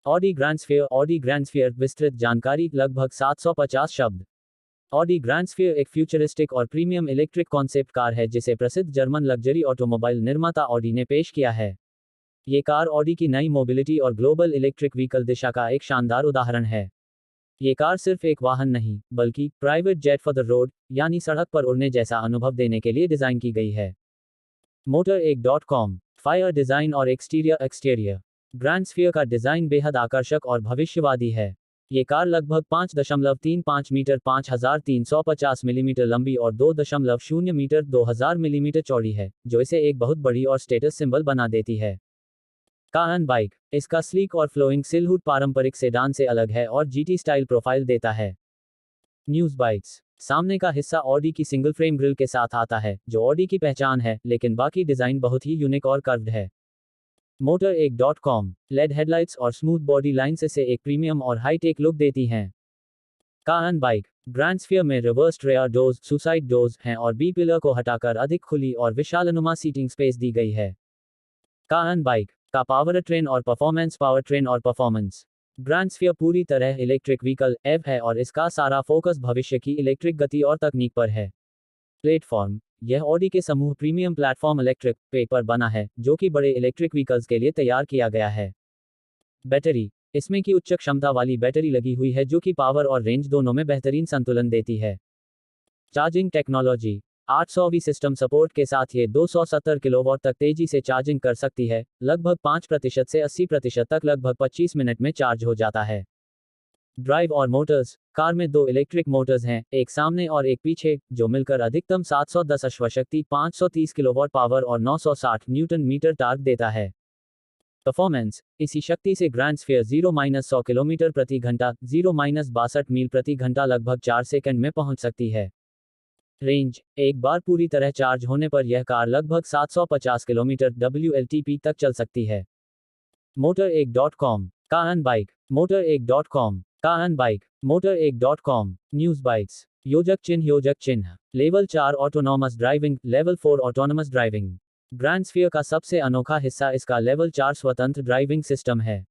Audi grand sphere विस्तृत जानकारी लगभग 750 शब्द। ऑडी ग्रैंड स्फीयर एक फ्यूचरिस्टिक और प्रीमियम इलेक्ट्रिक कॉन्सेप्ट कार है जिसे प्रसिद्ध जर्मन लग्जरी ऑटोमोबाइल निर्माता ऑडी ने पेश किया है। ये कार ऑडी की नई मोबिलिटी और ग्लोबल इलेक्ट्रिक व्हीकल दिशा का एक शानदार उदाहरण है। ये कार सिर्फ एक वाहन नहीं, बल्कि private jet for the road, यानी सड़क पर उड़ने जैसा अनुभव देने के लिए डिजाइन की गई है। Motor1.com फायर डिजाइन और एक्सटीरियर ग्रैंड स्फीयर का डिजाइन बेहद आकर्षक और भविष्यवादी है। ये कार लगभग 5.35 मीटर 5350 मिलीमीटर लंबी और 2.0 मीटर 2000 मिलीमीटर चौड़ी है, जो इसे एक बहुत बड़ी और स्टेटस सिंबल बना देती है। काहन बाइक इसका स्लीक और फ्लोइंग सिलहुड पारंपरिक सेडान से अलग है और जीटी स्टाइल प्रोफाइल देता है। न्यूज़ बाइट्स सामने का हिस्सा ऑडी की सिंगल फ्रेम ग्रिल के साथ आता है, जो ऑडी की पहचान है, लेकिन बाकी डिजाइन बहुत ही यूनिक और कर्व्ड है। Motor1.com लेड हेडलाइट्स और स्मूथ बॉडी लाइन्स इसे एक प्रीमियम और हाईटेक लुक देती हैं। काहन बाइक ग्रैंड स्फीयर में reversed rear doors suicide doors हैं और बी पिलर को हटाकर अधिक खुली और विशालनुमा सीटिंग स्पेस दी गई है। काहन बाइक का पावर ट्रेन और परफॉर्मेंस ग्रैंड स्फीयर पूरी तरह इलेक्ट्रिक व्हीकल एव है और इसका सारा फोकस भविष्य की इलेक्ट्रिक गति और तकनीक पर है। प्लेटफॉर्म यह ऑडी के समूह प्रीमियम प्लेटफॉर्म इलेक्ट्रिक पे पर बना है, जो कि बड़े इलेक्ट्रिक व्हीकल्स के लिए तैयार किया गया है। बैटरी इसमें की उच्च क्षमता वाली बैटरी लगी हुई है जो कि पावर और रेंज दोनों में बेहतरीन संतुलन देती है। Charging technology 800V system support के साथ ये 270 किलोवाट तक तेजी से चार्जिंग कर सकती है, लगभग 5% से 80% तक लगभग 25 मिनट में चार्ज हो जाता है। ड्राइव और मोटर्स कार में 2 इलेक्ट्रिक मोटर्स हैं, एक सामने और एक पीछे, जो मिलकर अधिकतम 710 अश्वशक्ति 530 किलोवाट पावर और 960 न्यूटन मीटर टार्क देता है। परफॉर्मेंस इसी शक्ति से ग्रैंड स्फीयर 0-100 किलोमीटर प्रति घंटा 0-62 मील प्रति घंटा लगभग 4 सेकंड में पहुंच सकती है। रेंज एक बार पूरी तरह चार्ज होने पर यह कार लगभग 750 किलोमीटर WLTP तक चल सकती है। Motor1.com Motor1.com न्यूज़ बाइट्स योजक चिन्ह level 4 autonomous driving level 4 autonomous driving grand sphere का सबसे अनोखा हिस्सा इसका लेवल 4 स्वतंत्र ड्राइविंग सिस्टम है।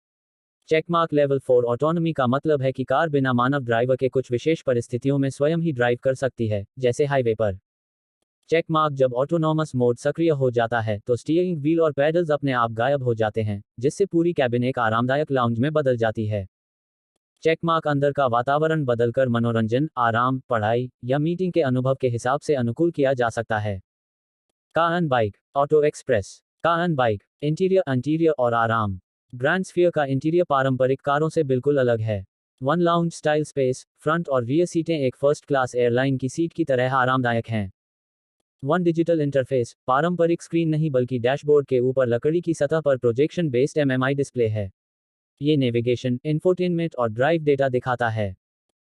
चेकमार्क लेवल 4 ऑटोनॉमी का मतलब है कि कार बिना मानव ड्राइवर के कुछ विशेष परिस्थितियों में स्वयं ही ड्राइव कर सकती है, जैसे हाईवे पर। चेकमार्क जब ऑटोनॉमस मोड सक्रिय हो जाता है तो स्टीयरिंग व्हील और पैडल्स अपने आप गायब हो जाते हैं, जिससे पूरी कैबिन एक आरामदायक लाउंज में बदल जाती है। चेकमार्क अंदर का वातावरण बदलकर मनोरंजन, आराम, पढ़ाई या मीटिंग के अनुभव के हिसाब से अनुकूल किया जा सकता है। काहन बाइक ऑटो एक्सप्रेस काहन बाइक इंटीरियर और आराम ग्रैंड स्फीयर का इंटीरियर पारंपरिक कारों से बिल्कुल अलग है। 1 लाउंज स्टाइल स्पेस फ्रंट और रियर सीटें एक फर्स्ट क्लास एयरलाइन की सीट की तरह आरामदायक हैं। 1 डिजिटल इंटरफेस पारंपरिक स्क्रीन नहीं बल्कि डैशबोर्ड के ऊपर लकड़ी की सतह पर प्रोजेक्शन बेस्ड MMI डिस्प्ले है। ये नेविगेशन, इंफोटेनमेंट और ड्राइव डेटा दिखाता है।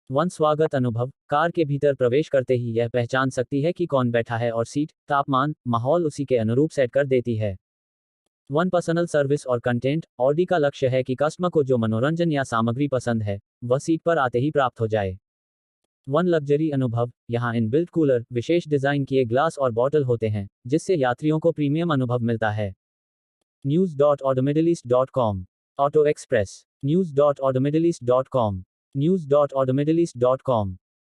1 स्वागत अनुभव कार के भीतर प्रवेश करते ही यह पहचान सकती है कि कौन बैठा है और सीट, तापमान, माहौल उसी के अनुरूप सेट कर देती है। 1 पर्सनल सर्विस और कंटेंट ऑडी का लक्ष्य है कि कस्टमर को जो मनोरंजन या सामग्री पसंद है, वह सीट पर आते ही प्राप्त हो जाए। 1 लग्जरी अनुभव यहाँ इन बिल्ट कूलर विशेष डिजाइन किए ग्लास और बॉटल होते हैं, जिससे यात्रियों को प्रीमियम अनुभव मिलता है। News.automiddleeast.com auto express News.automiddleeast.com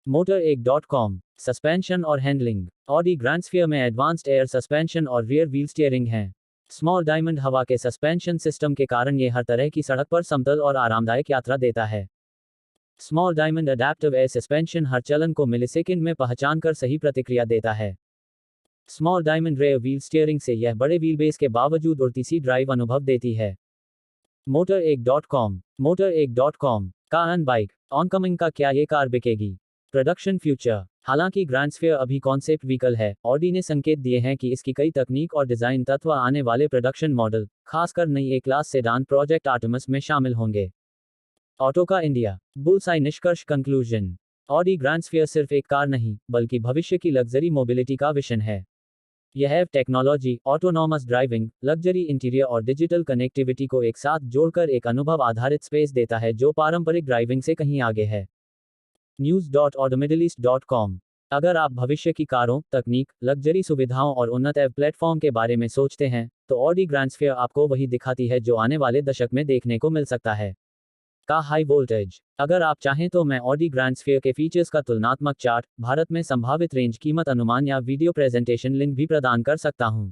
Motor1.com suspension और हैंडलिंग ऑडी ग्रैंड स्फीयर में एडवांस्ड एयर सस्पेंशन और रियर व्हील स्टीयरिंग है। स्मॉल डायमंड हवा के सस्पेंशन सिस्टम के कारण ये हर तरह की सड़क पर समतल और आरामदायक यात्रा देता है। Small diamond adaptive air suspension हर चलन को मिलीसेकंड में पहचान कर सही प्रतिक्रिया देता है। Small diamond rear wheel steering से यह बड़े व्हील बेस के बावजूद उड़ती सी ड्राइव अनुभव देती है। Motor1.com काहन बाइक ऑनकमिंग का क्या ये कार बिकेगी? प्रोडक्शन फ्यूचर हालांकि ग्रैंड स्फीयर अभी कॉन्सेप्ट व्हीकल है, ऑडी ने संकेत दिए हैं कि इसकी कई तकनीक और डिजाइन तत्व आने वाले प्रोडक्शन मॉडल, खासकर नई ए क्लास सेडान प्रोजेक्ट आर्टेमिस में शामिल होंगे। ऑटो का इंडिया बुलसाई निष्कर्ष कंक्लूजन ऑडी ग्रैंड स्फीयर सिर्फ एक कार नहीं, बल्कि भविष्य की लग्जरी मोबिलिटी का विजन है। यह technology, autonomous driving, luxury interior और डिजिटल कनेक्टिविटी को एक साथ जोड़कर एक अनुभव आधारित स्पेस देता है जो पारंपरिक ड्राइविंग से कहीं आगे है। News.automiddleeast.com अगर आप भविष्य की कारों, तकनीक, लग्जरी सुविधाओं और उन्नत एव प्लेटफॉर्म के बारे में सोचते हैं, तो ऑडी ग्रैंड स्फीयर आपको वही दिखाती है जो आने वाले दशक में देखने को मिल सकता है। का हाई वोल्टेज। अगर आप चाहें तो मैं ऑडी ग्रैंड स्फीयर के फीचर्स का तुलनात्मक चार्ट, भारत में संभावित रेंज, कीमत अनुमान या वीडियो प्रेजेंटेशन लिंक भी प्रदान कर सकता हूं।